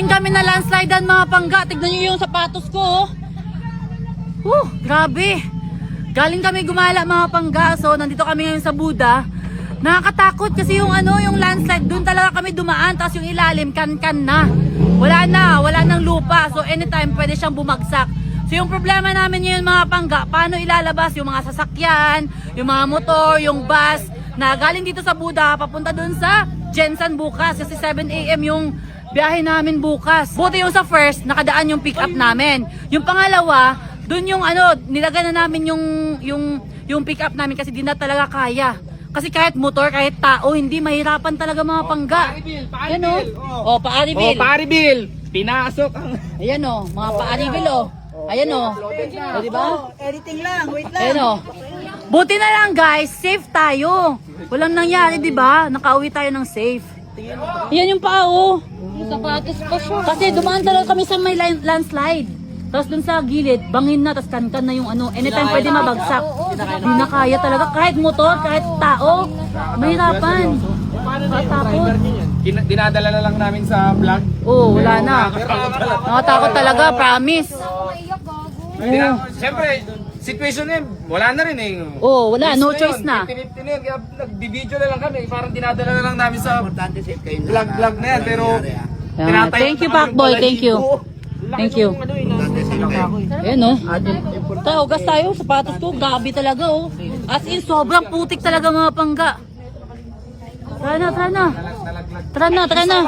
Galing kami na landslidean mga pangga. Tignan nyo yung sapatos ko. Grabe. Galing kami gumala mga pangga. So nandito kami ngayon sa Buda. Nakakatakot kasi yung yung landslide. Doon talaga kami dumaan. Tapos yung ilalim kan-kan na. Wala nang lupa. So anytime pwede siyang bumagsak. So yung problema namin ngayon mga pangga, paano ilalabas yung mga sasakyan, yung mga motor, yung bus na galing dito sa Buda papunta doon sa Jensan bukas. Kasi 7 AM yung biyahe namin bukas. Buti yung sa first, nakadaan yung pick up namin. Yung pangalawa, doon yung nilagay na namin yung pick up namin kasi di na talaga kaya. Kasi kahit motor, kahit tao, hindi mahirapan talaga mga pangga. Ayan o. Paaribil. Paaribil. Pinasok ang... Ayan o, mga paaribil o. Ayan o. Diba? Editing lang, wait lang. Ayan o. Buti na lang guys, safe tayo. Walang nangyari, diba? Nakauwi tayo ng safe. Ayan yung paa o. Sapatos pa siya. Kasi dumaan talaga kami sa may landslide. Tapos dun sa gilid, bangin na, tapos kan-kan na yung anytime pwede mabagsak. Hindi na kaya talaga, kahit motor, kahit tao, mahirapan. Tapos, dinadala na lang namin sa vlog. wala na. Nakatakot talaga, promise. Siyempre, situation na wala na rin eh. Wala, no choice na. Kaya nagbibideo na lang kami, parang dinadala na lang namin sa vlog na yan. Pero, Thank you, Pacboy, thank you. Thank you. Ayan o. Hugas tayo, sapatos ko, gabi talaga o. As in, sobrang putik talaga mga pangga. Tara na.